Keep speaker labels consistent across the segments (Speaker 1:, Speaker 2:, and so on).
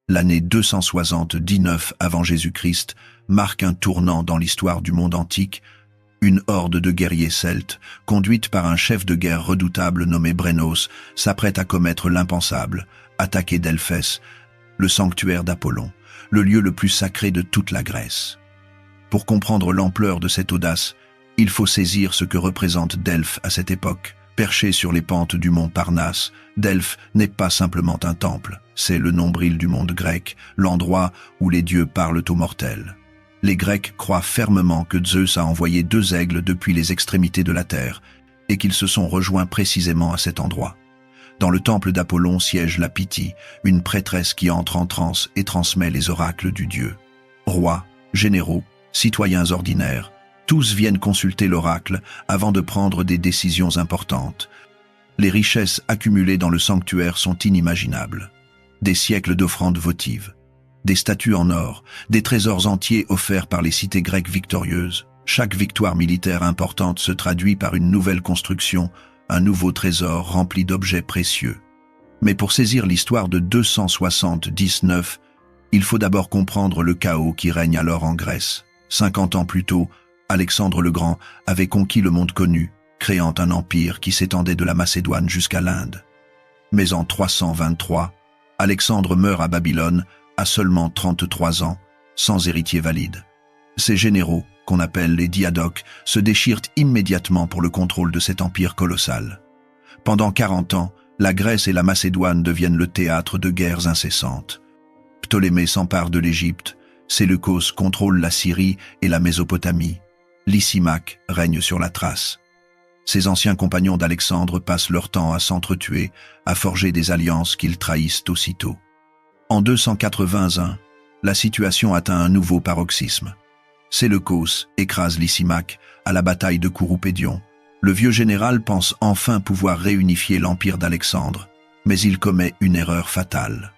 Speaker 1: L'année 279 avant Jésus-Christ marque un tournant dans l'histoire du monde antique. Une horde de guerriers celtes, conduite par un chef de guerre redoutable nommé Brennos, s'apprête à commettre l'impensable, attaquer Delphès, le sanctuaire d'Apollon, le lieu le plus sacré de toute la Grèce. Pour comprendre l'ampleur de cette audace, il faut saisir ce que représente Delphes à cette époque. Perché sur les pentes du mont Parnasse, Delphes n'est pas simplement un temple, c'est le nombril du monde grec, l'endroit où les dieux parlent aux mortels. Les Grecs croient fermement que Zeus a envoyé 2 aigles depuis les extrémités de la terre et qu'ils se sont rejoints précisément à cet endroit. Dans le temple d'Apollon siège la Pythie, une prêtresse qui entre en transe et transmet les oracles du dieu. Rois, généraux, citoyens ordinaires, tous viennent consulter l'oracle avant de prendre des décisions importantes. Les richesses accumulées dans le sanctuaire sont inimaginables. Des siècles d'offrandes votives, des statues en or, des trésors entiers offerts par les cités grecques victorieuses. Chaque victoire militaire importante se traduit par une nouvelle construction, un nouveau trésor rempli d'objets précieux. Mais pour saisir l'histoire de 279, il faut d'abord comprendre le chaos qui règne alors en Grèce. 50 ans plus tôt, Alexandre le Grand avait conquis le monde connu, créant un empire qui s'étendait de la Macédoine jusqu'à l'Inde. Mais en 323, Alexandre meurt à Babylone, à seulement 33 ans, sans héritier valide. Ses généraux, qu'on appelle les diadoques, se déchirent immédiatement pour le contrôle de cet empire colossal. Pendant 40 ans, la Grèce et la Macédoine deviennent le théâtre de guerres incessantes. Ptolémée s'empare de l'Égypte, Séleucos contrôle la Syrie et la Mésopotamie, Lysimaque règne sur la Thrace. Ses anciens compagnons d'Alexandre passent leur temps à s'entretuer, à forger des alliances qu'ils trahissent aussitôt. En 281, la situation atteint un nouveau paroxysme. Séleucos écrase Lysimaque à la bataille de Couroupédion. Le vieux général pense enfin pouvoir réunifier l'empire d'Alexandre, mais il commet une erreur fatale.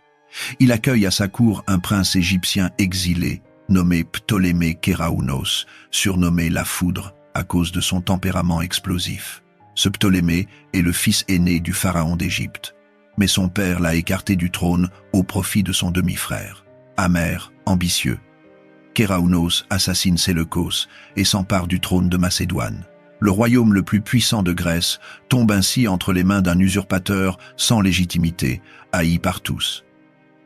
Speaker 1: Il accueille à sa cour un prince égyptien exilé, nommé Ptolémée Kéraounos, surnommé la Foudre à cause de son tempérament explosif. Ce Ptolémée est le fils aîné du pharaon d'Égypte, mais son père l'a écarté du trône au profit de son demi-frère. Amer, ambitieux, Kéraounos assassine Séleucos et s'empare du trône de Macédoine. Le royaume le plus puissant de Grèce tombe ainsi entre les mains d'un usurpateur sans légitimité, haï par tous.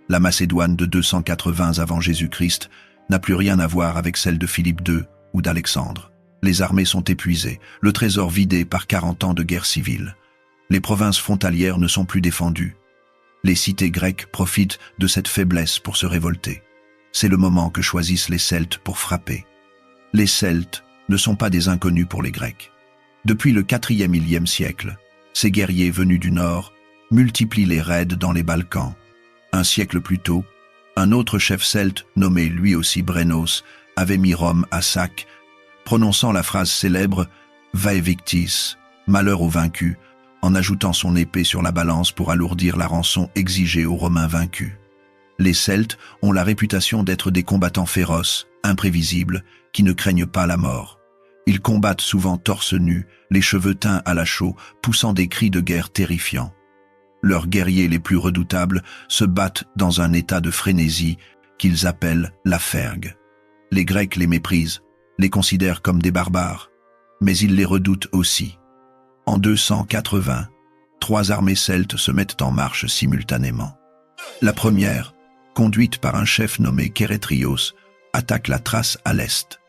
Speaker 1: La Macédoine de 280 avant Jésus-Christ n'a plus rien à voir avec celle de Philippe II ou d'Alexandre. Les armées sont épuisées, le trésor vidé par 40 ans de guerre civile. Les provinces frontalières ne sont plus défendues. Les cités grecques profitent de cette faiblesse pour se révolter. C'est le moment que choisissent les Celtes pour frapper. Les Celtes ne sont pas des inconnus pour les Grecs. Depuis le 4e siècle, ces guerriers venus du nord multiplient les raids dans les Balkans. Un siècle plus tôt, un autre chef celte, nommé lui aussi Brennos, avait mis Rome à sac, prononçant la phrase célèbre « Vae victis », malheur aux vaincus, en ajoutant son épée sur la balance pour alourdir la rançon exigée aux Romains vaincus. Les Celtes ont la réputation d'être des combattants féroces, imprévisibles, qui ne craignent pas la mort. Ils combattent souvent torse nu, les cheveux teints à la chaux, poussant des cris de guerre terrifiants. Leurs guerriers les plus redoutables se battent dans un état de frénésie qu'ils appellent la fergue. Les Grecs les méprisent, les considèrent comme des barbares, mais ils les redoutent aussi. En 280, 3 armées celtes se mettent en marche simultanément. La première, conduite par un chef nommé Kérétrios, attaque la Thrace à l'est.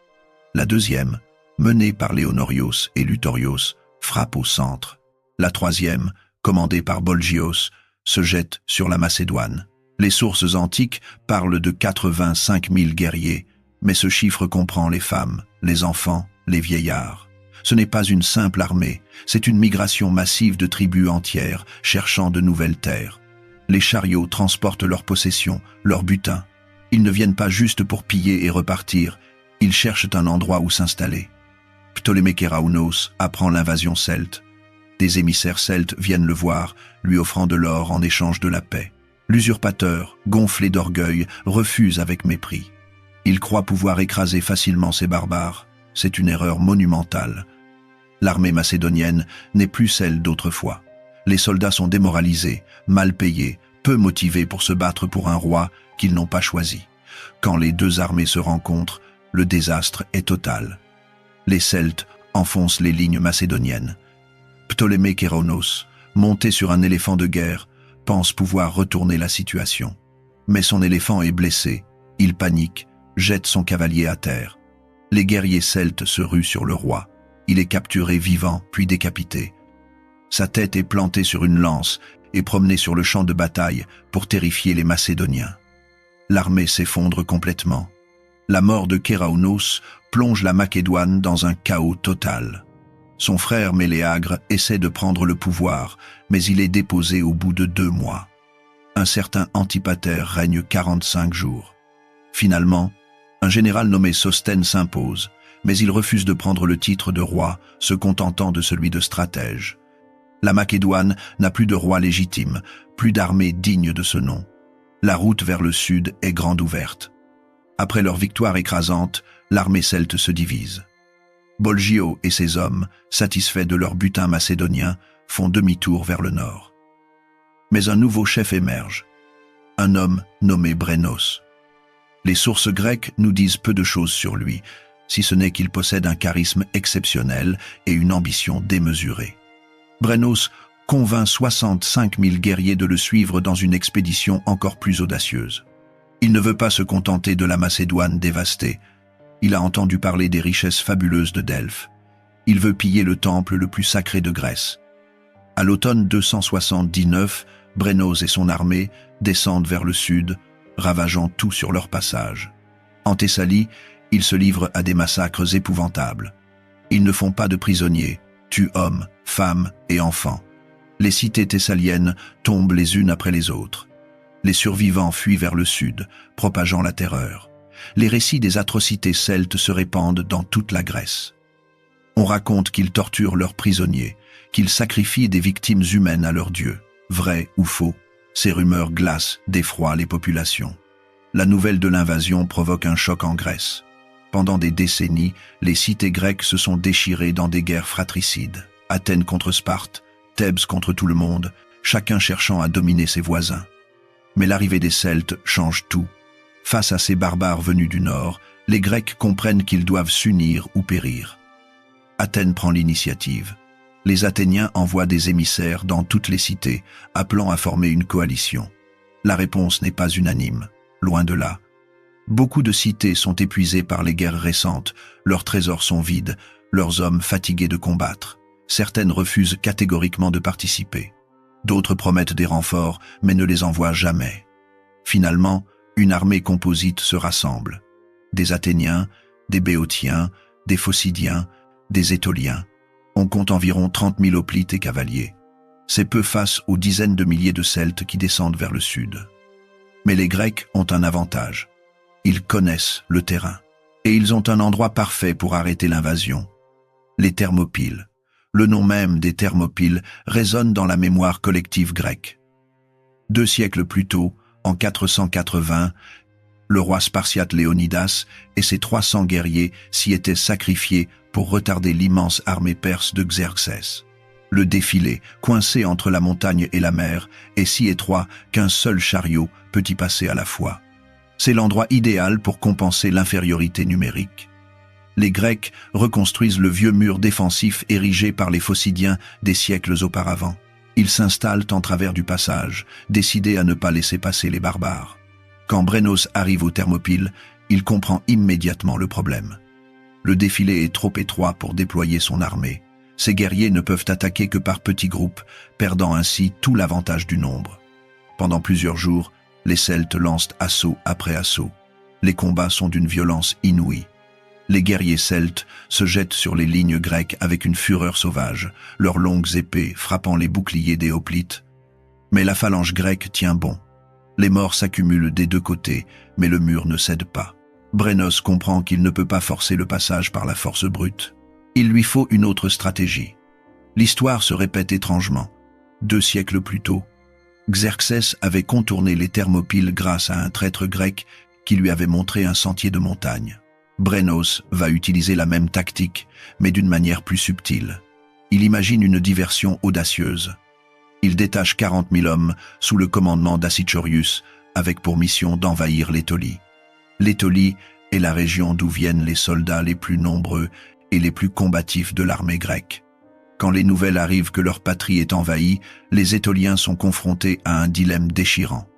Speaker 1: La deuxième, menée par Léonorios et Lutorios, frappe au centre. La troisième, commandée par Bolgios, se jette sur la Macédoine. Les sources antiques parlent de 85 000 guerriers, mais ce chiffre comprend les femmes, les enfants, les vieillards. Ce n'est pas une simple armée, c'est une migration massive de tribus entières cherchant de nouvelles terres. Les chariots transportent leurs possessions, leurs butins. Ils ne viennent pas juste pour piller et repartir, ils cherchent un endroit où s'installer. Ptolémée Kéraounos apprend l'invasion celte. Des émissaires celtes viennent le voir, lui offrant de l'or en échange de la paix. L'usurpateur, gonflé d'orgueil, refuse avec mépris. Il croit pouvoir écraser facilement ces barbares. C'est une erreur monumentale. L'armée macédonienne n'est plus celle d'autrefois. Les soldats sont démoralisés, mal payés, peu motivés pour se battre pour un roi qu'ils n'ont pas choisi. Quand les deux armées se rencontrent, le désastre est total. Les Celtes enfoncent les lignes macédoniennes. Ptolémée Kéronos, monté sur un éléphant de guerre, pense pouvoir retourner la situation. Mais son éléphant est blessé, il panique, jette son cavalier à terre. Les guerriers celtes se ruent sur le roi. Il est capturé vivant, puis décapité. Sa tête est plantée sur une lance et promenée sur le champ de bataille pour terrifier les Macédoniens. L'armée s'effondre complètement. La mort de Kéraonos plonge la Macédoine dans un chaos total. Son frère Méléagre essaie de prendre le pouvoir, mais il est déposé au bout de 2 mois. Un certain Antipater règne 45 jours. Finalement, un général nommé Sostène s'impose, mais il refuse de prendre le titre de roi, se contentant de celui de stratège. La Macédoine n'a plus de roi légitime, plus d'armée digne de ce nom. La route vers le sud est grande ouverte. Après leur victoire écrasante, l'armée celte se divise. Bolgio et ses hommes, satisfaits de leur butin macédonien, font demi-tour vers le nord. Mais un nouveau chef émerge, un homme nommé Brennos. Les sources grecques nous disent peu de choses sur lui, si ce n'est qu'il possède un charisme exceptionnel et une ambition démesurée. Brennos convainc 65 000 guerriers de le suivre dans une expédition encore plus audacieuse. Il ne veut pas se contenter de la Macédoine dévastée. Il a entendu parler des richesses fabuleuses de Delphes. Il veut piller le temple le plus sacré de Grèce. À l'automne 279, Brennos et son armée descendent vers le sud, ravageant tout sur leur passage. En Thessalie, ils se livrent à des massacres épouvantables. Ils ne font pas de prisonniers, tuent hommes, femmes et enfants. Les cités thessaliennes tombent les unes après les autres. Les survivants fuient vers le sud, propageant la terreur. Les récits des atrocités celtes se répandent dans toute la Grèce. On raconte qu'ils torturent leurs prisonniers, qu'ils sacrifient des victimes humaines à leurs dieux. Vrai ou faux, ces rumeurs glacent, défroient les populations. La nouvelle de l'invasion provoque un choc en Grèce. Pendant des décennies, les cités grecques se sont déchirées dans des guerres fratricides. Athènes contre Sparte, Thèbes contre tout le monde, chacun cherchant à dominer ses voisins. Mais l'arrivée des Celtes change tout. Face à ces barbares venus du nord, les Grecs comprennent qu'ils doivent s'unir ou périr. Athènes prend l'initiative. Les Athéniens envoient des émissaires dans toutes les cités, appelant à former une coalition. La réponse n'est pas unanime, loin de là. Beaucoup de cités sont épuisées par les guerres récentes, leurs trésors sont vides, leurs hommes fatigués de combattre. Certaines refusent catégoriquement de participer. D'autres promettent des renforts, mais ne les envoient jamais. Finalement, une armée composite se rassemble. Des Athéniens, des Béotiens, des Phocidiens, des Étoliens. On compte environ 30 000 hoplites et cavaliers. C'est peu face aux dizaines de milliers de Celtes qui descendent vers le sud. Mais les Grecs ont un avantage. Ils connaissent le terrain. Et ils ont un endroit parfait pour arrêter l'invasion. Les Thermopyles. Le nom même des Thermopyles résonne dans la mémoire collective grecque. 2 siècles plus tôt, en 480, le roi spartiate Léonidas et ses 300 guerriers s'y étaient sacrifiés pour retarder l'immense armée perse de Xerxès. Le défilé, coincé entre la montagne et la mer, est si étroit qu'un seul chariot peut y passer à la fois. C'est l'endroit idéal pour compenser l'infériorité numérique. Les Grecs reconstruisent le vieux mur défensif érigé par les Phocidiens des siècles auparavant. Ils s'installent en travers du passage, décidés à ne pas laisser passer les barbares. Quand Brennos arrive aux Thermopyles, il comprend immédiatement le problème. Le défilé est trop étroit pour déployer son armée. Ces guerriers ne peuvent attaquer que par petits groupes, perdant ainsi tout l'avantage du nombre. Pendant plusieurs jours, les Celtes lancent assaut après assaut. Les combats sont d'une violence inouïe. Les guerriers celtes se jettent sur les lignes grecques avec une fureur sauvage, leurs longues épées frappant les boucliers des hoplites. Mais la phalange grecque tient bon. Les morts s'accumulent des deux côtés, mais le mur ne cède pas. Brennos comprend qu'il ne peut pas forcer le passage par la force brute. Il lui faut une autre stratégie. L'histoire se répète étrangement. 2 siècles plus tôt, Xerxès avait contourné les Thermopyles grâce à un traître grec qui lui avait montré un sentier de montagne. Brennos va utiliser la même tactique, mais d'une manière plus subtile. Il imagine une diversion audacieuse. Il détache 40 000 hommes sous le commandement d'Acichorius, avec pour mission d'envahir l'Étolie. L'Étolie est la région d'où viennent les soldats les plus nombreux et les plus combatifs de l'armée grecque. Quand les nouvelles arrivent que leur patrie est envahie, les Étoliens sont confrontés à un dilemme déchirant.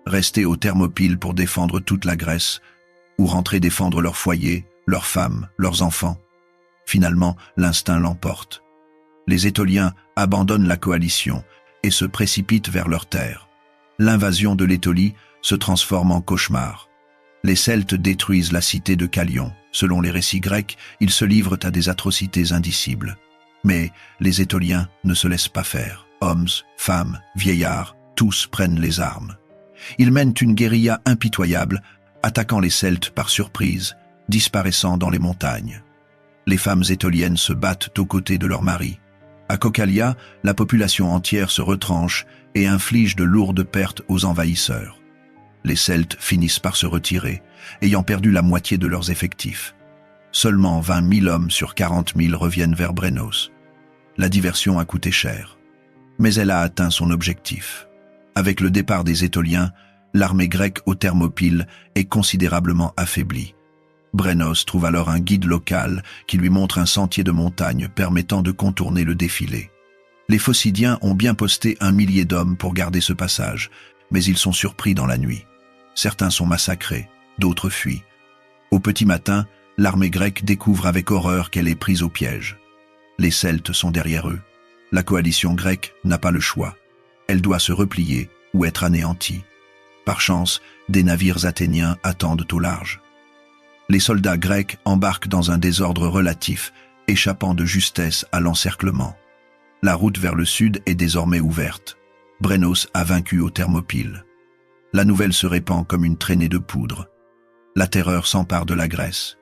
Speaker 1: Rester aux Thermopyles pour défendre toute la Grèce, ou rentrer défendre leur foyer, leurs femmes, leurs enfants. Finalement, l'instinct l'emporte. Les Étoliens abandonnent la coalition et se précipitent vers leur terre. L'invasion de l'Étolie se transforme en cauchemar. Les Celtes détruisent la cité de Callion. Selon les récits grecs, ils se livrent à des atrocités indicibles. Mais les Étoliens ne se laissent pas faire. Hommes, femmes, vieillards, tous prennent les armes. Ils mènent une guérilla impitoyable, attaquant les Celtes par surprise, disparaissant dans les montagnes. Les femmes étoliennes se battent aux côtés de leurs maris. À Coccalia, la population entière se retranche et inflige de lourdes pertes aux envahisseurs. Les Celtes finissent par se retirer, ayant perdu la moitié de leurs effectifs. Seulement 20 000 hommes sur 40 000 reviennent vers Brennos. La diversion a coûté cher, mais elle a atteint son objectif. Avec le départ des Étoliens, l'armée grecque aux Thermopyles est considérablement affaiblie. Brennos trouve alors un guide local qui lui montre un sentier de montagne permettant de contourner le défilé. Les Phocidiens ont bien posté 1 millier d'hommes pour garder ce passage, mais ils sont surpris dans la nuit. Certains sont massacrés, d'autres fuient. Au petit matin, l'armée grecque découvre avec horreur qu'elle est prise au piège. Les Celtes sont derrière eux. La coalition grecque n'a pas le choix. Elle doit se replier ou être anéantie. Par chance, des navires athéniens attendent au large. Les soldats grecs embarquent dans un désordre relatif, échappant de justesse à l'encerclement. La route vers le sud est désormais ouverte. Brennos a vaincu aux Thermopyles. La nouvelle se répand comme une traînée de poudre. La terreur s'empare de la Grèce.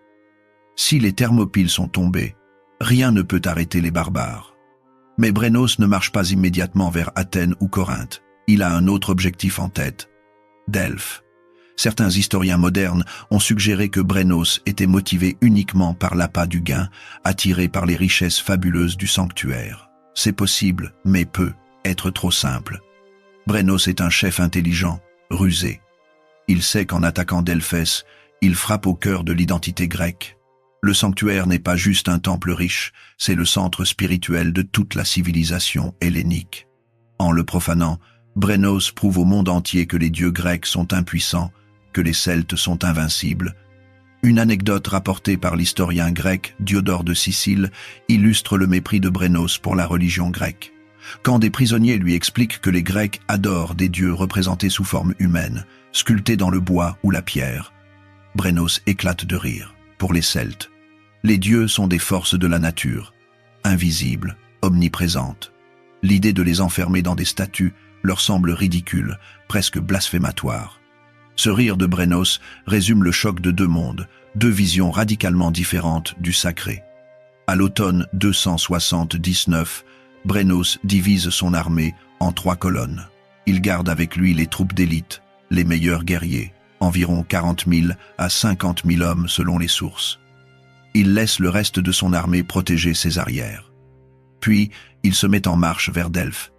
Speaker 1: Si les Thermopyles sont tombés, rien ne peut arrêter les barbares. Mais Brennos ne marche pas immédiatement vers Athènes ou Corinthe. Il a un autre objectif en tête, Delphes. Certains historiens modernes ont suggéré que Brennos était motivé uniquement par l'appât du gain, attiré par les richesses fabuleuses du sanctuaire. C'est possible, mais peut être trop simple. Brennos est un chef intelligent, rusé. Il sait qu'en attaquant Delphès, il frappe au cœur de l'identité grecque. Le sanctuaire n'est pas juste un temple riche, c'est le centre spirituel de toute la civilisation hellénique. En le profanant, Brennos prouve au monde entier que les dieux grecs sont impuissants, que les Celtes sont invincibles. Une anecdote rapportée par l'historien grec Diodore de Sicile illustre le mépris de Brennos pour la religion grecque. Quand des prisonniers lui expliquent que les Grecs adorent des dieux représentés sous forme humaine, sculptés dans le bois ou la pierre, Brennos éclate de rire. Pour les Celtes, les dieux sont des forces de la nature, invisibles, omniprésentes. L'idée de les enfermer dans des statues leur semble ridicule, presque blasphématoire. Ce rire de Brennos résume le choc de deux mondes, deux visions radicalement différentes du sacré. À l'automne 279, Brennos divise son armée en 3 colonnes. Il garde avec lui les troupes d'élite, les meilleurs guerriers, environ 40 000 à 50 000 hommes selon les sources. Il laisse le reste de son armée protéger ses arrières. Puis, il se met en marche vers Delphes.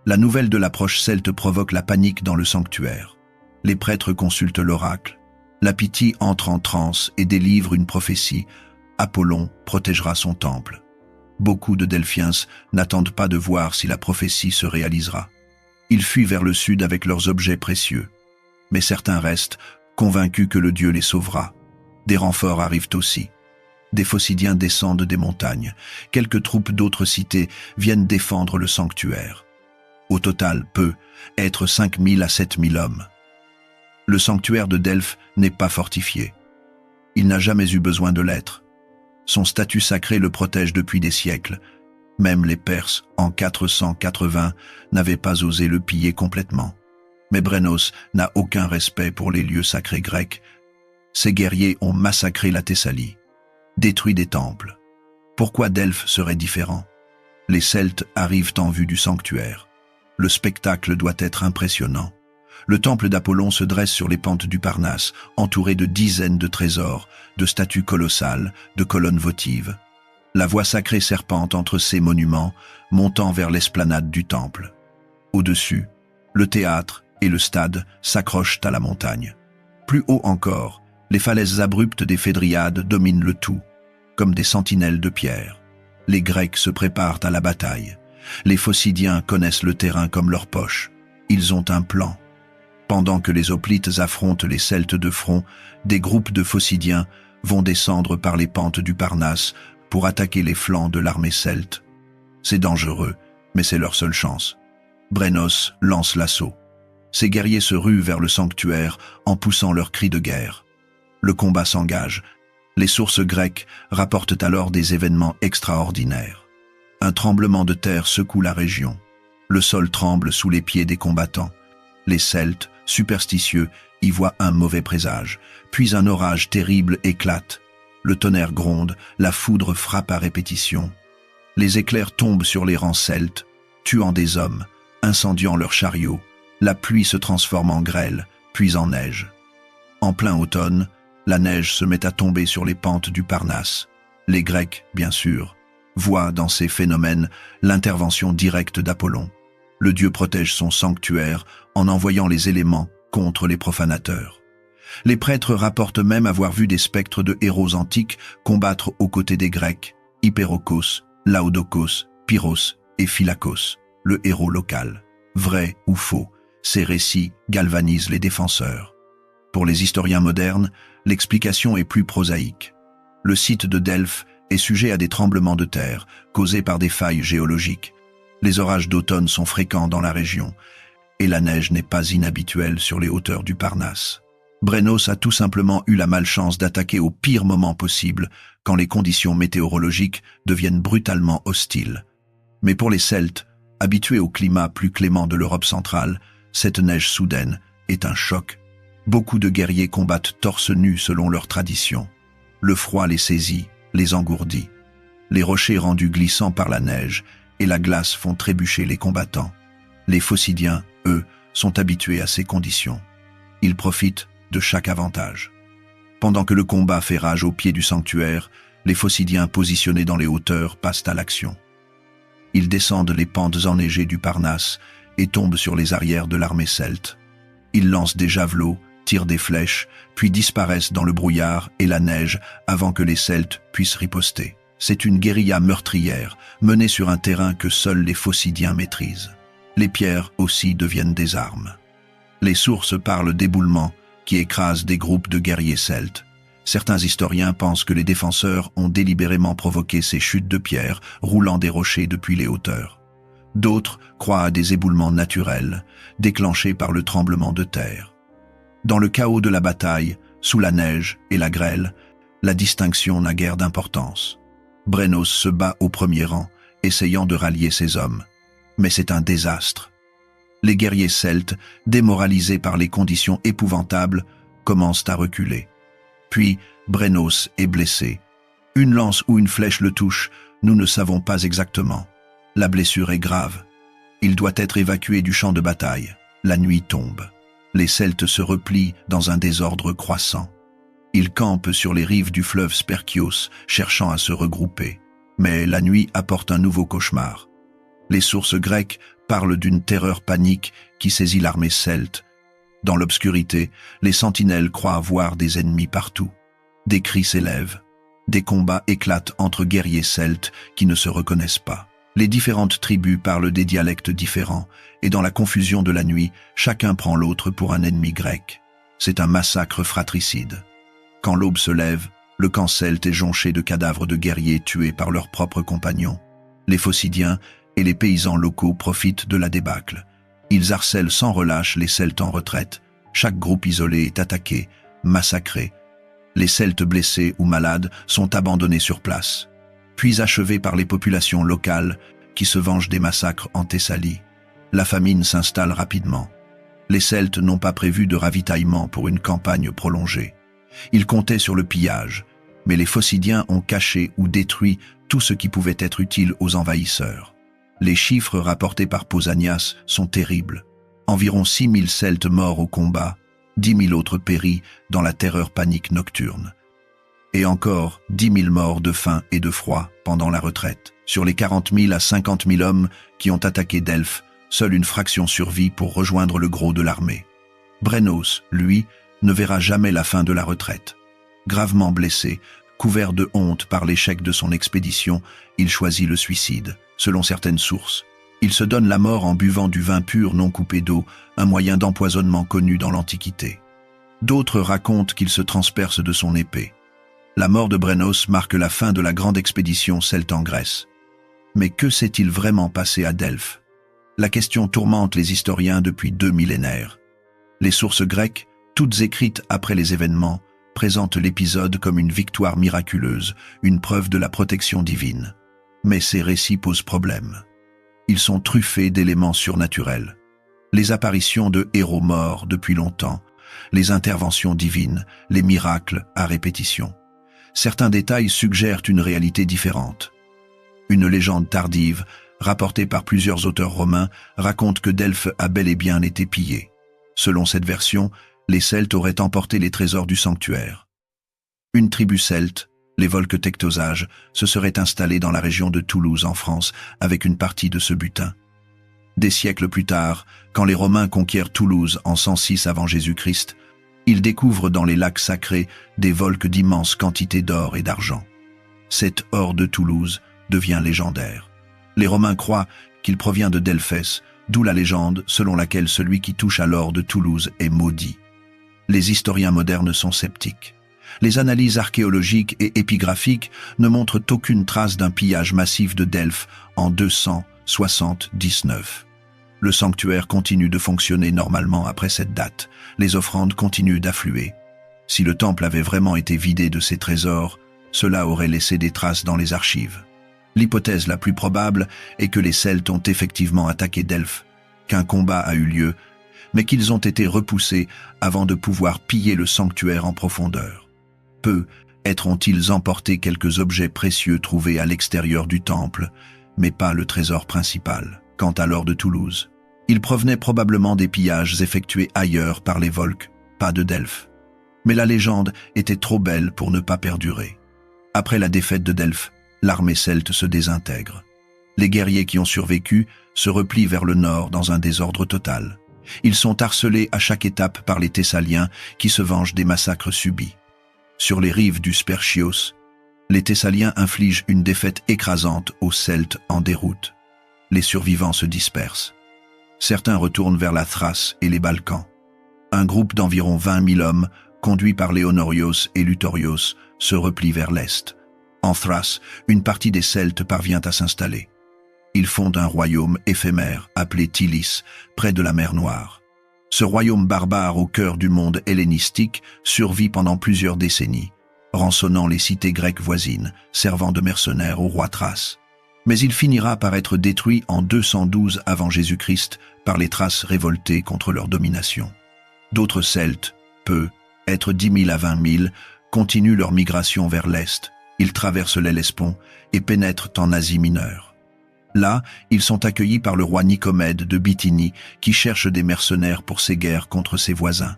Speaker 1: La nouvelle de l'approche celte provoque la panique dans le sanctuaire. Les prêtres consultent l'oracle. La Pythie entre en transe et délivre une prophétie. Apollon protégera son temple. Beaucoup de Delphiens n'attendent pas de voir si la prophétie se réalisera. Ils fuient vers le sud avec leurs objets précieux. Mais certains restent, convaincus que le dieu les sauvera. Des renforts arrivent aussi. Des Phocidiens descendent des montagnes. Quelques troupes d'autres cités viennent défendre le sanctuaire. Au total, peut être 5 000 à 7 000 hommes. Le sanctuaire de Delphes n'est pas fortifié. Il n'a jamais eu besoin de l'être. Son statut sacré le protège depuis des siècles. Même les Perses, en 480, n'avaient pas osé le piller complètement. Mais Brennos n'a aucun respect pour les lieux sacrés grecs. Ses guerriers ont massacré la Thessalie, détruit des temples. Pourquoi Delphes serait différent? Les Celtes arrivent en vue du sanctuaire. Le spectacle doit être impressionnant. Le temple d'Apollon se dresse sur les pentes du Parnasse, entouré de dizaines de trésors, de statues colossales, de colonnes votives. La voie sacrée serpente entre ces monuments, montant vers l'esplanade du temple. Au-dessus, le théâtre et le stade s'accrochent à la montagne. Plus haut encore, les falaises abruptes des Phédriades dominent le tout, comme des sentinelles de pierre. Les Grecs se préparent à la bataille. Les Phocidiens connaissent le terrain comme leur poche. Ils ont un plan. Pendant que les Hoplites affrontent les Celtes de front, des groupes de Phocidiens vont descendre par les pentes du Parnasse pour attaquer les flancs de l'armée celte. C'est dangereux, mais c'est leur seule chance. Brennos lance l'assaut. Ses guerriers se ruent vers le sanctuaire en poussant leurs cris de guerre. Le combat s'engage. Les sources grecques rapportent alors des événements extraordinaires. Un tremblement de terre secoue la région. Le sol tremble sous les pieds des combattants. Les Celtes, superstitieux, y voient un mauvais présage. Puis un orage terrible éclate. Le tonnerre gronde, la foudre frappe à répétition. Les éclairs tombent sur les rangs celtes, tuant des hommes, incendiant leurs chariots. La pluie se transforme en grêle, puis en neige. En plein automne, la neige se met à tomber sur les pentes du Parnasse. Les Grecs, bien sûr, voient dans ces phénomènes l'intervention directe d'Apollon. Le dieu protège son sanctuaire en envoyant les éléments contre les profanateurs. Les prêtres rapportent même avoir vu des spectres de héros antiques combattre aux côtés des Grecs, Hyperokos, Laodokos, Pyrrhos et Phylakos, le héros local. Vrai ou faux, ces récits galvanisent les défenseurs. Pour les historiens modernes, l'explication est plus prosaïque. Le site de Delphes est sujet à des tremblements de terre causés par des failles géologiques. Les orages d'automne sont fréquents dans la région et la neige n'est pas inhabituelle sur les hauteurs du Parnasse. Brennos a tout simplement eu la malchance d'attaquer au pire moment possible quand les conditions météorologiques deviennent brutalement hostiles. Mais pour les Celtes, habitués au climat plus clément de l'Europe centrale, cette neige soudaine est un choc. Beaucoup de guerriers combattent torse nu selon leur tradition. Le froid les saisit, les engourdit. Les rochers rendus glissants par la neige et la glace font trébucher les combattants. Les Phocidiens, eux, sont habitués à ces conditions. Ils profitent de chaque avantage. Pendant que le combat fait rage au pied du sanctuaire, les Phocidiens positionnés dans les hauteurs passent à l'action. Ils descendent les pentes enneigées du Parnasse et tombent sur les arrières de l'armée celte. Ils lancent des javelots, tirent des flèches, puis disparaissent dans le brouillard et la neige avant que les Celtes puissent riposter. C'est une guérilla meurtrière, menée sur un terrain que seuls les Phocidiens maîtrisent. Les pierres aussi deviennent des armes. Les sources parlent d'éboulements qui écrasent des groupes de guerriers celtes. Certains historiens pensent que les défenseurs ont délibérément provoqué ces chutes de pierres roulant des rochers depuis les hauteurs. D'autres croient à des éboulements naturels, déclenchés par le tremblement de terre. Dans le chaos de la bataille, sous la neige et la grêle, la distinction n'a guère d'importance. Brennos se bat au premier rang, essayant de rallier ses hommes. Mais c'est un désastre. Les guerriers celtes, démoralisés par les conditions épouvantables, commencent à reculer. Puis, Brennos est blessé. Une lance ou une flèche le touche, nous ne savons pas exactement. La blessure est grave. Il doit être évacué du champ de bataille. La nuit tombe. Les Celtes se replient dans un désordre croissant. Ils campent sur les rives du fleuve Sperchios, cherchant à se regrouper. Mais la nuit apporte un nouveau cauchemar. Les sources grecques parlent d'une terreur panique qui saisit l'armée celte. Dans l'obscurité, les sentinelles croient voir des ennemis partout. Des cris s'élèvent. Des combats éclatent entre guerriers celtes qui ne se reconnaissent pas. Les différentes tribus parlent des dialectes différents, et dans la confusion de la nuit, chacun prend l'autre pour un ennemi grec. C'est un massacre fratricide. Quand l'aube se lève, le camp celte est jonché de cadavres de guerriers tués par leurs propres compagnons. Les Phocidiens et les paysans locaux profitent de la débâcle. Ils harcèlent sans relâche les Celtes en retraite. Chaque groupe isolé est attaqué, massacré. Les Celtes blessés ou malades sont abandonnés sur place, puis achevés par les populations locales qui se vengent des massacres en Thessalie. La famine s'installe rapidement. Les Celtes n'ont pas prévu de ravitaillement pour une campagne prolongée. Ils comptaient sur le pillage, mais les Phocidiens ont caché ou détruit tout ce qui pouvait être utile aux envahisseurs. Les chiffres rapportés par Pausanias sont terribles. Environ 6000 Celtes morts au combat, 10 000 autres péris dans la terreur panique nocturne. Et encore 10 000 morts de faim et de froid pendant la retraite. Sur les 40 000 à 50 000 hommes qui ont attaqué Delphes, Seule une fraction survit pour rejoindre le gros de l'armée. Brennos, lui, ne verra jamais la fin de la retraite. Gravement blessé, couvert de honte par l'échec de son expédition, il choisit le suicide, selon certaines sources. Il se donne la mort en buvant du vin pur non coupé d'eau, un moyen d'empoisonnement connu dans l'Antiquité. D'autres racontent qu'il se transperce de son épée. La mort de Brennos marque la fin de la grande expédition celte en Grèce. Mais que s'est-il vraiment passé à Delphes? La question tourmente les historiens depuis 2 millénaires. Les sources grecques, toutes écrites après les événements, présentent l'épisode comme une victoire miraculeuse, une preuve de la protection divine. Mais ces récits posent problème. Ils sont truffés d'éléments surnaturels. Les apparitions de héros morts depuis longtemps, les interventions divines, les miracles à répétition. Certains détails suggèrent une réalité différente. Une légende tardive, rapportée par plusieurs auteurs romains, raconte que Delphes a bel et bien été pillée. Selon cette version, les Celtes auraient emporté les trésors du sanctuaire. Une tribu celte, les Volques-Tectosages, se serait installée dans la région de Toulouse en France avec une partie de ce butin. Des siècles plus tard, quand les Romains conquièrent Toulouse en 106 avant Jésus-Christ, ils découvrent dans les lacs sacrés des volques d'immenses quantités d'or et d'argent. Cet or de Toulouse devient légendaire. Les Romains croient qu'il provient de Delphès, d'où la légende selon laquelle celui qui touche à l'or de Toulouse est maudit. Les historiens modernes sont sceptiques. Les analyses archéologiques et épigraphiques ne montrent aucune trace d'un pillage massif de Delphes en 279. Le sanctuaire continue de fonctionner normalement après cette date. Les offrandes continuent d'affluer. Si le temple avait vraiment été vidé de ses trésors, cela aurait laissé des traces dans les archives. L'hypothèse la plus probable est que les Celtes ont effectivement attaqué Delphes, qu'un combat a eu lieu, mais qu'ils ont été repoussés avant de pouvoir piller le sanctuaire en profondeur. Peut-être ont-ils emporté quelques objets précieux trouvés à l'extérieur du temple, mais pas le trésor principal. Quant à l'or de Toulouse, il provenait probablement des pillages effectués ailleurs par les Volques, pas de Delphes. Mais la légende était trop belle pour ne pas perdurer. Après la défaite de Delphes, l'armée celte se désintègre. Les guerriers qui ont survécu se replient vers le nord dans un désordre total. Ils sont harcelés à chaque étape par les Thessaliens qui se vengent des massacres subis. Sur les rives du Sperchios, les Thessaliens infligent une défaite écrasante aux Celtes en déroute. Les survivants se dispersent. Certains retournent vers la Thrace et les Balkans. Un groupe d'environ 20 000 hommes, conduit par Léonorios et Lutorios, se replie vers l'est. En Thrace, une partie des Celtes parvient à s'installer. Ils fondent un royaume éphémère appelé Tylis, près de la mer Noire. Ce royaume barbare au cœur du monde hellénistique survit pendant plusieurs décennies, rançonnant les cités grecques voisines, servant de mercenaires au roi Thrace. Mais il finira par être détruit en 212 avant Jésus-Christ par les Thraces révoltés contre leur domination. D'autres Celtes, être 10 000 à 20 000, continuent leur migration vers l'est. Ils traversent l'Hellespont et pénètrent en Asie mineure. Là, ils sont accueillis par le roi Nicomède de Bithynie qui cherche des mercenaires pour ses guerres contre ses voisins.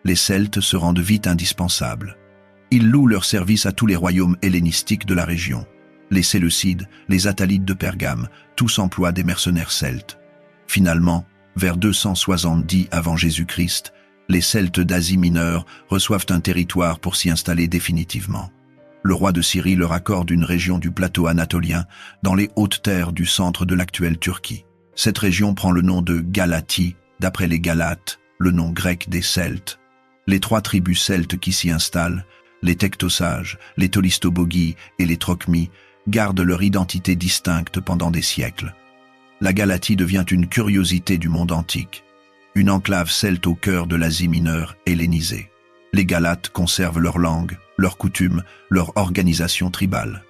Speaker 1: Les Celtes se rendent vite indispensables. Ils louent leurs services à tous les royaumes hellénistiques de la région. Les Séleucides, les Attalides de Pergame, tous emploient des mercenaires celtes. Finalement, vers 270 avant Jésus-Christ, les Celtes d'Asie mineure reçoivent un territoire pour s'y installer définitivement. Le roi de Syrie leur accorde une région du plateau anatolien, dans les hautes terres du centre de l'actuelle Turquie. Cette région prend le nom de Galatie, d'après les Galates, le nom grec des Celtes. Les 3 tribus celtes qui s'y installent, les Tectosages, les Tolistobogi et les Trochmi, gardent leur identité distincte pendant des siècles. La Galatie devient une curiosité du monde antique, une enclave celte au cœur de l'Asie mineure hellénisée. Les Galates conservent leur langue, leurs coutumes, leur organisation tribale.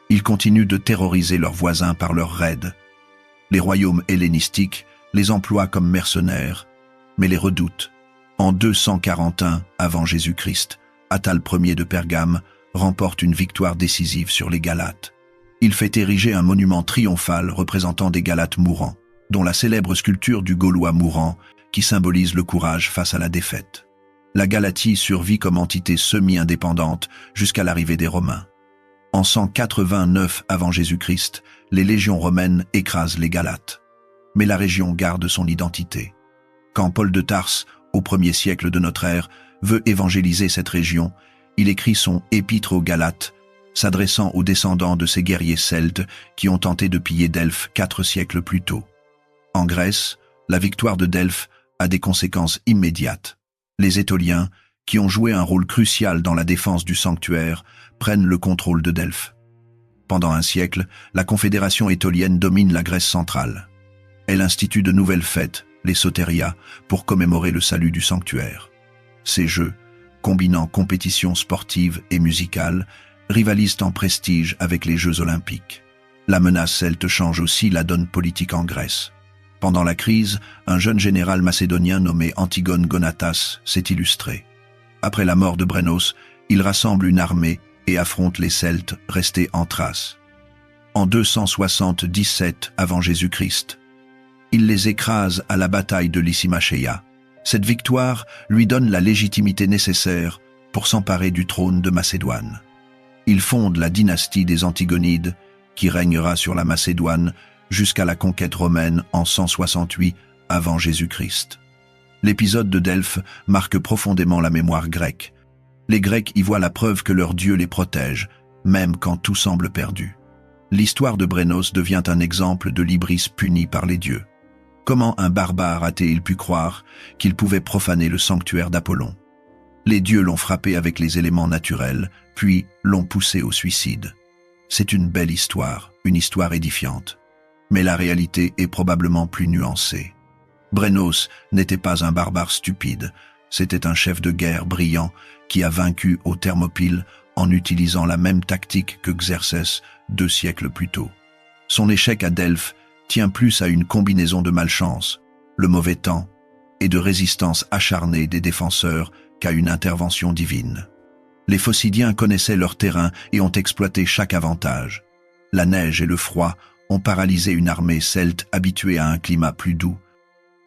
Speaker 1: Ils continuent de terroriser leurs voisins par leurs raids. Les royaumes hellénistiques les emploient comme mercenaires, mais les redoutent. En 241 avant Jésus-Christ, Attale Ier de Pergame remporte une victoire décisive sur les Galates. Il fait ériger un monument triomphal représentant des Galates mourants, dont la célèbre sculpture du Gaulois mourant qui symbolise le courage face à la défaite. La Galatie survit comme entité semi-indépendante jusqu'à l'arrivée des Romains. En 189 avant Jésus-Christ, les légions romaines écrasent les Galates. mais la région garde son identité. Quand Paul de Tarse, au 1er siècle de notre ère, veut évangéliser cette région, il écrit son Épître aux Galates, s'adressant aux descendants de ces guerriers celtes qui ont tenté de piller Delphes 4 siècles plus tôt. En Grèce, la victoire de Delphes a des conséquences immédiates. Les Étoliens, qui ont joué un rôle crucial dans la défense du sanctuaire, prennent le contrôle de Delphes. Pendant un siècle, la confédération étolienne domine la Grèce centrale. Elle institue de nouvelles fêtes, les soterias, pour commémorer le salut du sanctuaire. Ces jeux, combinant compétitions sportives et musicales, rivalisent en prestige avec les Jeux olympiques. La menace celte change aussi la donne politique en Grèce. Pendant la crise, un jeune général macédonien nommé Antigone Gonatas s'est illustré. Après la mort de Brennos, il rassemble une armée et affronte les Celtes restés en Thrace. En 277 avant Jésus-Christ, il les écrase à la bataille de Lysimachia. Cette victoire lui donne la légitimité nécessaire pour s'emparer du trône de Macédoine. Il fonde la dynastie des Antigonides, qui régnera sur la Macédoine jusqu'à la conquête romaine en 168 avant Jésus-Christ. L'épisode de Delphes marque profondément la mémoire grecque. Les Grecs y voient la preuve que leur Dieu les protège, même quand tout semble perdu. L'histoire de Brennos devient un exemple de l'hybris puni par les dieux. Comment un barbare a-t-il pu croire qu'il pouvait profaner le sanctuaire d'Apollon? Les dieux l'ont frappé avec les éléments naturels, puis l'ont poussé au suicide. C'est une belle histoire, une histoire édifiante. Mais la réalité est probablement plus nuancée. Brennos n'était pas un barbare stupide, c'était un chef de guerre brillant qui a vaincu aux Thermopyles en utilisant la même tactique que Xerxès 2 siècles plus tôt. Son échec à Delphes tient plus à une combinaison de malchance, le mauvais temps, et de résistance acharnée des défenseurs qu'à une intervention divine. Les Phocidiens connaissaient leur terrain et ont exploité chaque avantage. La neige et le froid ont paralysé une armée celte habituée à un climat plus doux.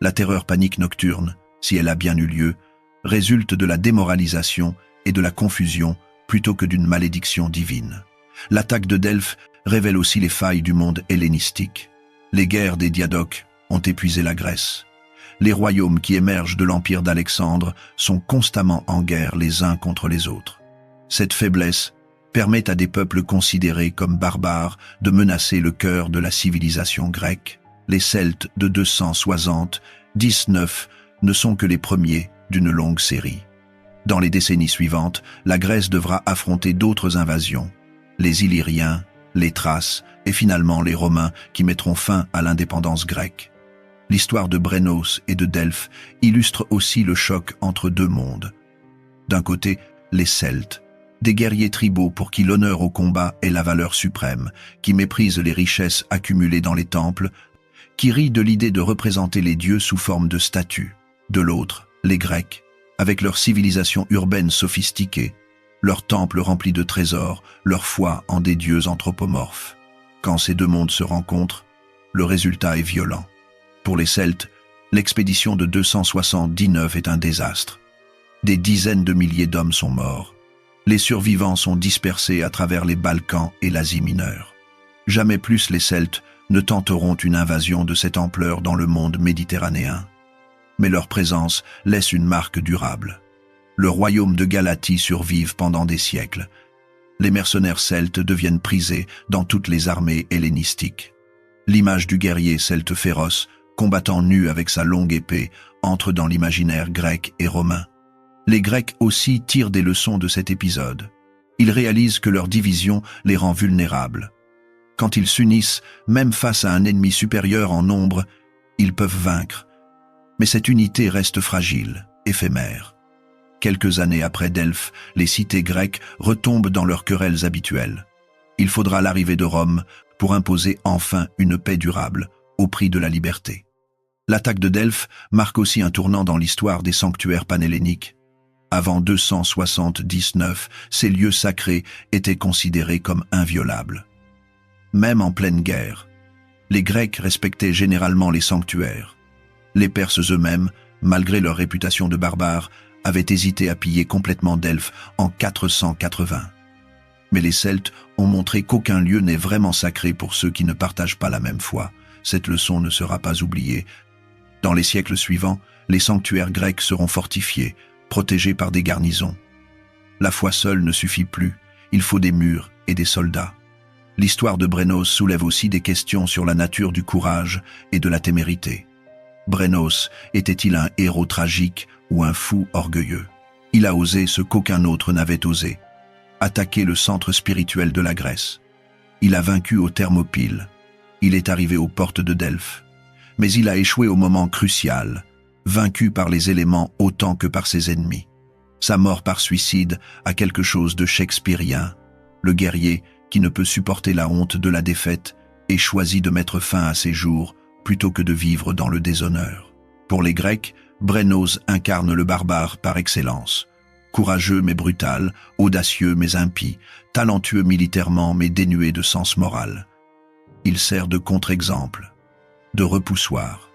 Speaker 1: La terreur panique nocturne, si elle a bien eu lieu, résulte de la démoralisation et de la confusion plutôt que d'une malédiction divine. L'attaque de Delphes révèle aussi les failles du monde hellénistique. Les guerres des Diadoques ont épuisé la Grèce. Les royaumes qui émergent de l'empire d'Alexandre sont constamment en guerre les uns contre les autres. Cette faiblesse permet à des peuples considérés comme barbares de menacer le cœur de la civilisation grecque. Les Celtes de 219 ne sont que les premiers d'une longue série. Dans les décennies suivantes, la Grèce devra affronter d'autres invasions, les Illyriens, les Thraces et finalement les Romains qui mettront fin à l'indépendance grecque. L'histoire de Brennos et de Delphes illustre aussi le choc entre deux mondes. D'un côté, les Celtes, des guerriers tribaux pour qui l'honneur au combat est la valeur suprême, qui méprisent les richesses accumulées dans les temples, qui rient de l'idée de représenter les dieux sous forme de statues. De l'autre, les Grecs, avec leur civilisation urbaine sophistiquée, leurs temples remplis de trésors, leur foi en des dieux anthropomorphes. Quand ces deux mondes se rencontrent, le résultat est violent. Pour les Celtes, l'expédition de 279 est un désastre. Des dizaines de milliers d'hommes sont morts. Les survivants sont dispersés à travers les Balkans et l'Asie mineure. Jamais plus les Celtes ne tenteront une invasion de cette ampleur dans le monde méditerranéen. Mais leur présence laisse une marque durable. Le royaume de Galatie survive pendant des siècles. Les mercenaires celtes deviennent prisés dans toutes les armées hellénistiques. L'image du guerrier celte féroce, combattant nu avec sa longue épée, entre dans l'imaginaire grec et romain. Les Grecs aussi tirent des leçons de cet épisode. Ils réalisent que leur division les rend vulnérables. Quand ils s'unissent, même face à un ennemi supérieur en nombre, ils peuvent vaincre. Mais cette unité reste fragile, éphémère. Quelques années après Delphes, les cités grecques retombent dans leurs querelles habituelles. Il faudra l'arrivée de Rome pour imposer enfin une paix durable, au prix de la liberté. L'attaque de Delphes marque aussi un tournant dans l'histoire des sanctuaires panhelléniques. Avant 279, ces lieux sacrés étaient considérés comme inviolables. Même en pleine guerre, les Grecs respectaient généralement les sanctuaires. Les Perses eux-mêmes, malgré leur réputation de barbares, avaient hésité à piller complètement Delphes en 480. Mais les Celtes ont montré qu'aucun lieu n'est vraiment sacré pour ceux qui ne partagent pas la même foi. cette leçon ne sera pas oubliée. Dans les siècles suivants, les sanctuaires grecs seront fortifiés, protégés par des garnisons. La foi seule ne suffit plus, il faut des murs et des soldats. L'histoire de Brennos soulève aussi des questions sur la nature du courage et de la témérité. Brennos était-il un héros tragique ou un fou orgueilleux? Il a osé ce qu'aucun autre n'avait osé, attaquer le centre spirituel de la Grèce. Il a vaincu aux Thermopyles. Il est arrivé aux portes de Delphes. Mais il a échoué au moment crucial, vaincu par les éléments autant que par ses ennemis. Sa mort par suicide a quelque chose de shakespearien. Le guerrier, qui ne peut supporter la honte de la défaite, et choisit de mettre fin à ses jours plutôt que de vivre dans le déshonneur. Pour les Grecs, Brennos incarne le barbare par excellence. Courageux mais brutal, audacieux mais impie, talentueux militairement mais dénué de sens moral. Il sert de contre-exemple, de repoussoir.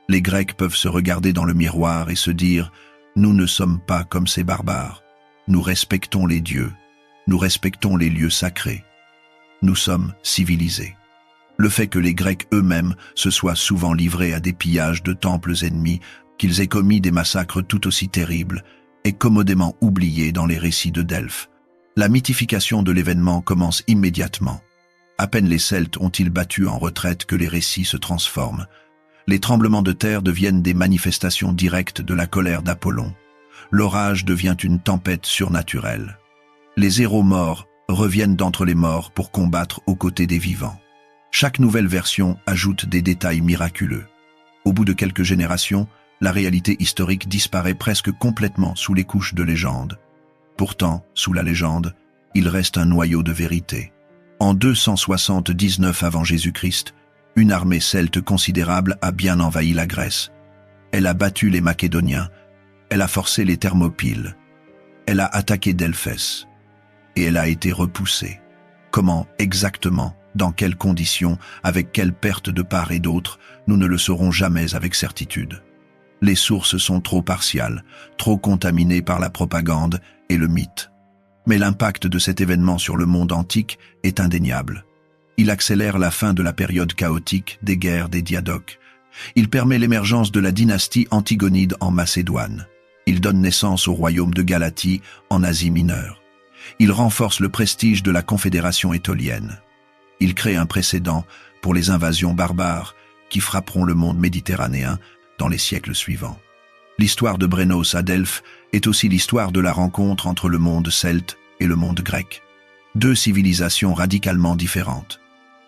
Speaker 1: Les Grecs peuvent se regarder dans le miroir et se dire « Nous ne sommes pas comme ces barbares. Nous respectons les dieux. Nous respectons les lieux sacrés. Nous sommes civilisés. » Le fait que les Grecs eux-mêmes se soient souvent livrés à des pillages de temples ennemis, qu'ils aient commis des massacres tout aussi terribles, est commodément oublié dans les récits de Delphes. La mythification de l'événement commence immédiatement. À peine les Celtes ont-ils battu en retraite que les récits se transforment. Les tremblements de terre deviennent des manifestations directes de la colère d'Apollon. L'orage devient une tempête surnaturelle. Les héros morts reviennent d'entre les morts pour combattre aux côtés des vivants. Chaque nouvelle version ajoute des détails miraculeux. Au bout de quelques générations, la réalité historique disparaît presque complètement sous les couches de légende. Pourtant, sous la légende, il reste un noyau de vérité. En 279 avant Jésus-Christ, une armée celte considérable a bien envahi la Grèce. Elle a battu les Macédoniens, elle a forcé les Thermopyles, elle a attaqué Delphès, et elle a été repoussée. Comment exactement, dans quelles conditions, avec quelle perte de part et d'autre, nous ne le saurons jamais avec certitude. Les sources sont trop partiales, trop contaminées par la propagande et le mythe. Mais l'impact de cet événement sur le monde antique est indéniable. Il accélère la fin de la période chaotique des guerres des Diadoques. Il permet l'émergence de la dynastie antigonide en Macédoine. Il donne naissance au royaume de Galatie en Asie mineure. Il renforce le prestige de la confédération étolienne. Il crée un précédent pour les invasions barbares qui frapperont le monde méditerranéen dans les siècles suivants. L'histoire de Brennos à Delphes est aussi l'histoire de la rencontre entre le monde celte et le monde grec. Deux civilisations radicalement différentes.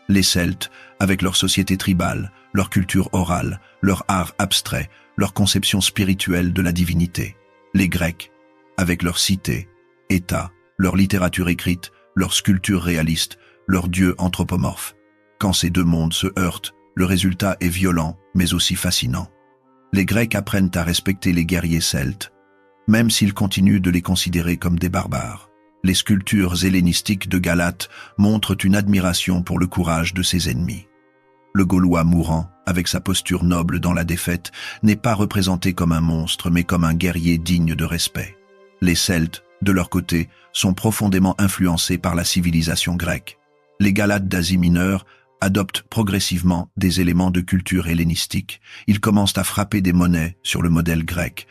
Speaker 1: Les Celtes, avec leur société tribale, leur culture orale, leur art abstrait, leur conception spirituelle de la divinité. Les Grecs, avec leur cité, État, leur littérature écrite, leur sculpture réaliste, leurs dieux anthropomorphes. Quand ces deux mondes se heurtent, le résultat est violent, mais aussi fascinant. Les Grecs apprennent à respecter les guerriers celtes, même s'ils continuent de les considérer comme des barbares. Les sculptures hellénistiques de Galate montrent une admiration pour le courage de ses ennemis. Le Gaulois mourant, avec sa posture noble dans la défaite, n'est pas représenté comme un monstre, mais comme un guerrier digne de respect. Les Celtes, de leur côté, sont profondément influencés par la civilisation grecque. Les Galates d'Asie mineure adoptent progressivement des éléments de culture hellénistique. Ils commencent à frapper des monnaies sur le modèle grec.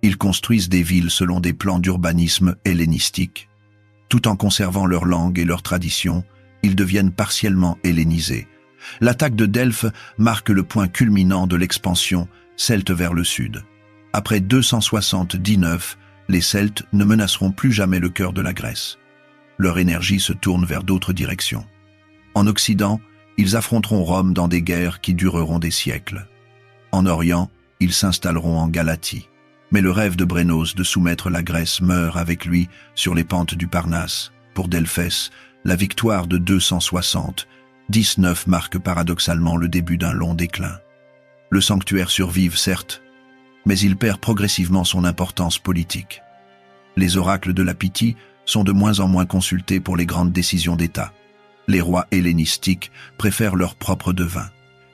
Speaker 1: Ils construisent des villes selon des plans d'urbanisme hellénistique. Tout en conservant leur langue et leur tradition, ils deviennent partiellement hellénisés. L'attaque de Delphes marque le point culminant de l'expansion celte vers le sud. Après 279, les Celtes ne menaceront plus jamais le cœur de la Grèce. Leur énergie se tourne vers d'autres directions. En Occident, ils affronteront Rome dans des guerres qui dureront des siècles. En Orient, ils s'installeront en Galatie. Mais le rêve de Brennos de soumettre la Grèce meurt avec lui sur les pentes du Parnasse. Pour Delphès, la victoire de 219 marque paradoxalement le début d'un long déclin. Le sanctuaire survive, certes, mais il perd progressivement son importance politique. Les oracles de la Pythie sont de moins en moins consultés pour les grandes décisions d'État. Les rois hellénistiques préfèrent leurs propres devins.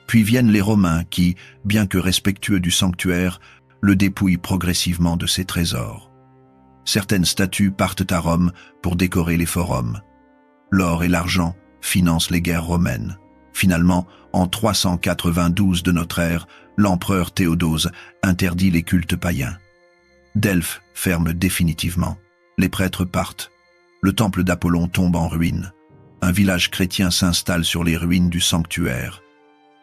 Speaker 1: Puis viennent les Romains qui, bien que respectueux du sanctuaire, le dépouillent progressivement de ses trésors. Certaines statues partent à Rome pour décorer les forums. L'or et l'argent financent les guerres romaines. Finalement, en 392 de notre ère, l'empereur Théodose interdit les cultes païens. Delphes ferme définitivement. Les prêtres partent. Le temple d'Apollon tombe en ruine. Un village chrétien s'installe sur les ruines du sanctuaire.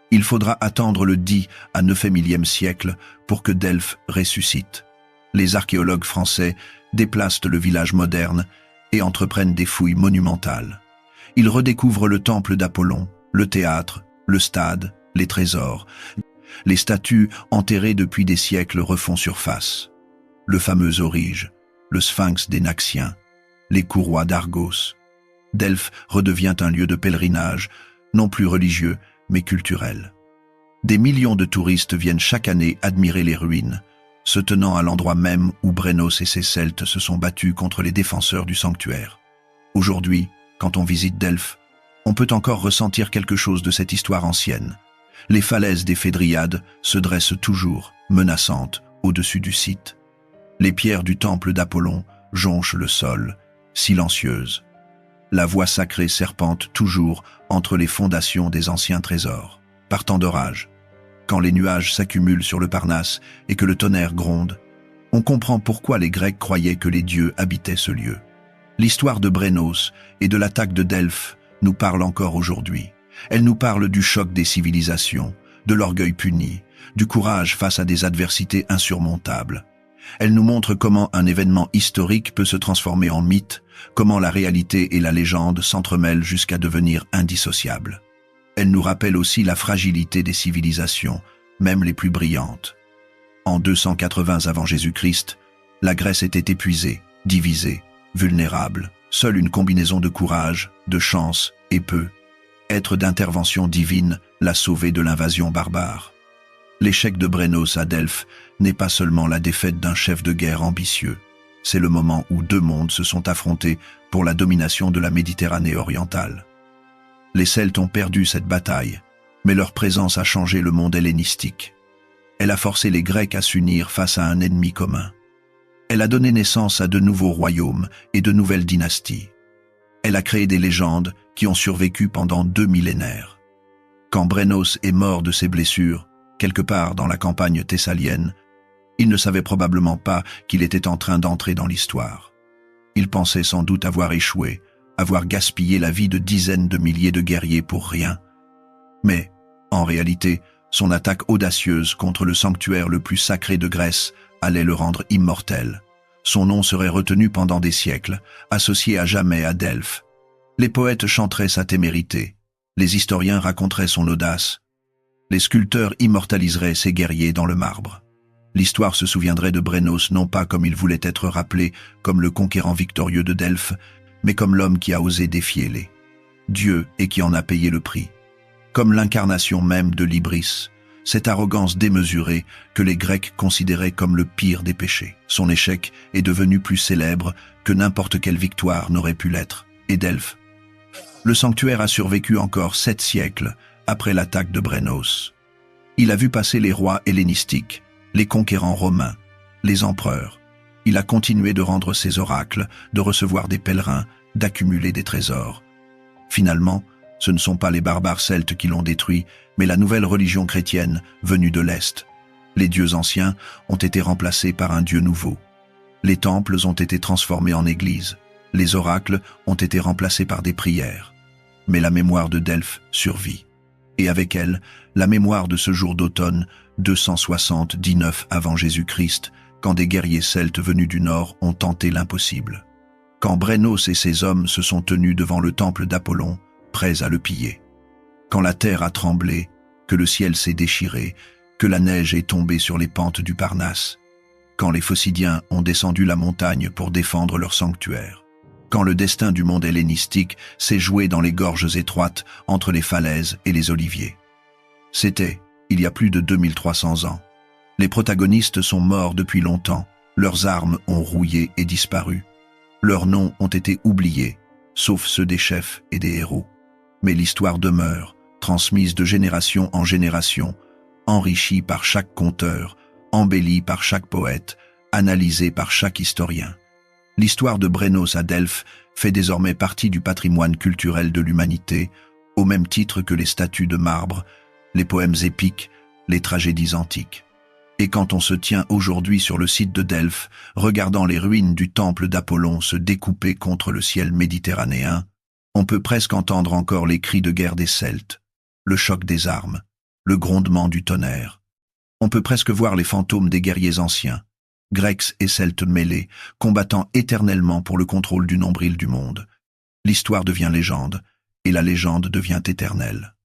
Speaker 1: Il faudra attendre le X à IXe siècle pour que Delphes ressuscite. Les archéologues français déplacent le village moderne et entreprennent des fouilles monumentales. Ils redécouvrent le temple d'Apollon, le théâtre, le stade, les trésors. Les statues enterrées depuis des siècles refont surface. Le fameux Aurige, le sphinx des Naxiens, les courroies d'Argos. Delphes redevient un lieu de pèlerinage, non plus religieux, mais culturel. Des millions de touristes viennent chaque année admirer les ruines, se tenant à l'endroit même où Brennos et ses Celtes se sont battus contre les défenseurs du sanctuaire. Aujourd'hui, quand on visite Delphes, on peut encore ressentir quelque chose de cette histoire ancienne. Les falaises des Phédriades se dressent toujours, menaçantes, au-dessus du site. Les pierres du temple d'Apollon jonchent le sol, silencieuses. La voie sacrée serpente toujours entre les fondations des anciens trésors. Par temps d'orage, quand les nuages s'accumulent sur le Parnasse et que le tonnerre gronde, on comprend pourquoi les Grecs croyaient que les dieux habitaient ce lieu. L'histoire de Brennos et de l'attaque de Delphes nous parle encore aujourd'hui. Elle nous parle du choc des civilisations, de l'orgueil puni, du courage face à des adversités insurmontables. Elle nous montre comment un événement historique peut se transformer en mythe, comment la réalité et la légende s'entremêlent jusqu'à devenir indissociables. Elle nous rappelle aussi la fragilité des civilisations, même les plus brillantes. En 280 avant Jésus-Christ, la Grèce était épuisée, divisée, vulnérable. Seule une combinaison de courage, de chance et peu, être d'intervention divine, l'a sauvée de l'invasion barbare. L'échec de Brennos à Delphes n'est pas seulement la défaite d'un chef de guerre ambitieux, c'est le moment où deux mondes se sont affrontés pour la domination de la Méditerranée orientale. Les Celtes ont perdu cette bataille, mais leur présence a changé le monde hellénistique. Elle a forcé les Grecs à s'unir face à un ennemi commun. Elle a donné naissance à de nouveaux royaumes et de nouvelles dynasties. Elle a créé des légendes qui ont survécu pendant 2 millénaires. Quand Brennos est mort de ses blessures, quelque part dans la campagne thessalienne, il ne savait probablement pas qu'il était en train d'entrer dans l'histoire. Il pensait sans doute avoir échoué, avoir gaspillé la vie de dizaines de milliers de guerriers pour rien. Mais, en réalité, son attaque audacieuse contre le sanctuaire le plus sacré de Grèce allait le rendre immortel. Son nom serait retenu pendant des siècles, associé à jamais à Delphes. Les poètes chanteraient sa témérité, les historiens raconteraient son audace, les sculpteurs immortaliseraient ses guerriers dans le marbre. L'histoire se souviendrait de Brennos non pas comme il voulait être rappelé, comme le conquérant victorieux de Delphes, mais comme l'homme qui a osé défier les dieux et qui en a payé le prix. Comme l'incarnation même de l'Ibris, cette arrogance démesurée que les Grecs considéraient comme le pire des péchés. Son échec est devenu plus célèbre que n'importe quelle victoire n'aurait pu l'être. Et Delphes. Le sanctuaire a survécu encore 7 siècles après l'attaque de Brennos. Il a vu passer les rois hellénistiques, les conquérants romains, les empereurs. Il a continué de rendre ses oracles, de recevoir des pèlerins, d'accumuler des trésors. Finalement, ce ne sont pas les barbares celtes qui l'ont détruit, mais la nouvelle religion chrétienne venue de l'Est. Les dieux anciens ont été remplacés par un dieu nouveau. Les temples ont été transformés en églises. Les oracles ont été remplacés par des prières. Mais la mémoire de Delphes survit. Et avec elle, la mémoire de ce jour d'automne, 279 avant Jésus-Christ, quand des guerriers celtes venus du nord ont tenté l'impossible. Quand Brennos et ses hommes se sont tenus devant le temple d'Apollon, prêts à le piller. Quand la terre a tremblé, que le ciel s'est déchiré, que la neige est tombée sur les pentes du Parnasse. Quand les Phocidiens ont descendu la montagne pour défendre leur sanctuaire. Quand le destin du monde hellénistique s'est joué dans les gorges étroites entre les falaises et les oliviers. C'était il y a plus de 2300 ans. Les protagonistes sont morts depuis longtemps, leurs armes ont rouillé et disparu. Leurs noms ont été oubliés, sauf ceux des chefs et des héros. Mais l'histoire demeure, transmise de génération en génération, enrichie par chaque conteur, embellie par chaque poète, analysée par chaque historien. L'histoire de Brennos à Delphes fait désormais partie du patrimoine culturel de l'humanité, au même titre que les statues de marbre, les poèmes épiques, les tragédies antiques. Et quand on se tient aujourd'hui sur le site de Delphes, regardant les ruines du temple d'Apollon se découper contre le ciel méditerranéen, on peut presque entendre encore les cris de guerre des Celtes, le choc des armes, le grondement du tonnerre. On peut presque voir les fantômes des guerriers anciens, Grecs et Celtes mêlés, combattant éternellement pour le contrôle du nombril du monde. L'histoire devient légende, et la légende devient éternelle.